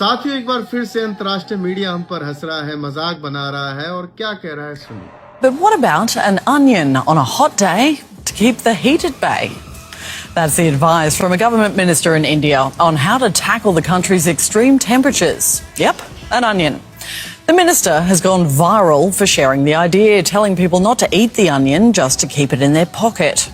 साथियों, एक बार फिर से अंतर्राष्ट्रीय मीडिया हम पर हंस रहा है, मजाक बना रहा है और क्या कह रहा है सुनिए। But what about an onion on a hot day to keep the heat at bay? That's the advice from a government minister in India on how to tackle the country's extreme temperatures. Yep, an onion. The minister has gone viral for sharing the idea, telling people not to eat the onion, just to keep it in their pocket.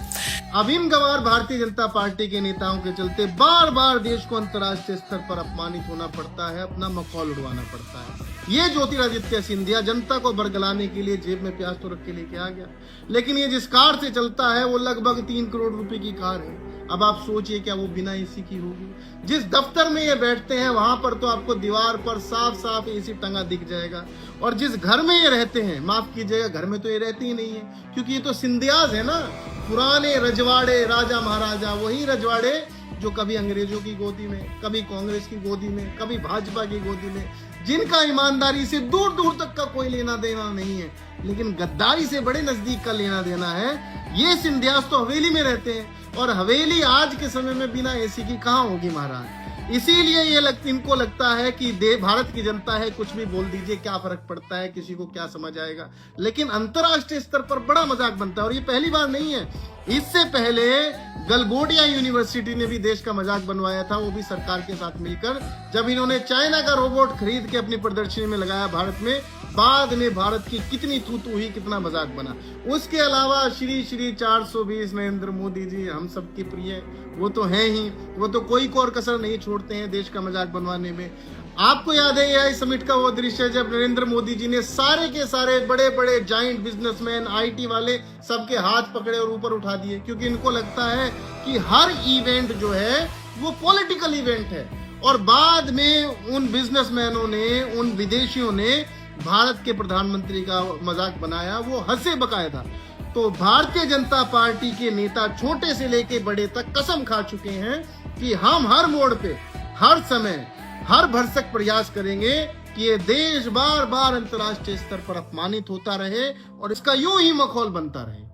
अब इन गवार Bharatiya Janata party के नेताओं के चलते बार बार देश को अंतर्राष्ट्रीय स्तर पर अपमानित होना पड़ता है, अपना मखौल उड़वाना पड़ता है। ये ज्योतिरादित्य सिंधिया जनता को बरगलाने के लिए जेब में प्याज तो रख के लेके आ गया, लेकिन ये जिस कार से चलता है वो लगभग 3 करोड़ रुपए की कार है। अब आप सोचिए क्या वो बिना एसी की होगी? जिस दफ्तर में ये बैठते हैं वहां पर तो आपको दीवार पर साफ साफ एसी टंगा दिख जाएगा, और जिस घर में ये रहते हैं, माफ कीजिएगा, घर में तो ये रहते ही नहीं है, क्योंकि ये तो सिंधियाज है ना, पुराने रजवाड़े, राजा महाराजा, वही रजवाड़े जो कभी अंग्रेजों की गोदी में, कभी कांग्रेस की गोदी में, कभी भाजपा की गोदी में, जिनका ईमानदारी से दूर दूर तक का कोई लेना देना नहीं है, लेकिन गद्दारी से बड़े नजदीक का लेना देना है। ये सिंधियाज तो हवेली में रहते हैं, और हवेली आज के समय में बिना एसी की कहां होगी महाराज। इसीलिए इनको लगता है कि भारत की जनता है, कुछ भी बोल दीजिए, क्या फर्क पड़ता है, किसी को क्या समझ आएगा। लेकिन अंतर्राष्ट्रीय स्तर पर बड़ा मजाक बनता है, और ये पहली बार नहीं है। इससे पहले गलगोटिया यूनिवर्सिटी ने भी देश का मजाक बनवाया था, वो भी सरकार के साथ मिलकर, जब इन्होंने चाइना का रोबोट खरीद के अपनी प्रदर्शनी में लगाया भारत में। बाद में भारत की कितनी थूथू हुई, कितना मजाक बना। उसके अलावा श्री 420 नरेंद्र मोदी जी हम सबके प्रिय, वो तो हैं ही, वो तो कोई कोर कसर नहीं छोड़ते हैं देश का मजाक बनवाने में। आपको याद है AI समिट का वो दृश्य जब नरेंद्र मोदी जी ने सारे के सारे बड़े बड़े जाइंट बिजनेसमैन, IT वाले, सबके हाथ पकड़े और ऊपर उठा दिए, क्योंकि इनको लगता है कि हर इवेंट जो है वो पॉलिटिकल इवेंट है। और बाद में उन बिजनेसमैनों ने, उन विदेशियों ने भारत के प्रधानमंत्री का मजाक बनाया, वो हंसे बकायदा। तो भारतीय जनता पार्टी के नेता छोटे से लेके बड़े तक कसम खा चुके हैं कि हम हर मोड़ पे, हर समय, हर भरसक प्रयास करेंगे कि ये देश बार बार अंतर्राष्ट्रीय स्तर पर अपमानित होता रहे और इसका यूं ही मखौल बनता रहे।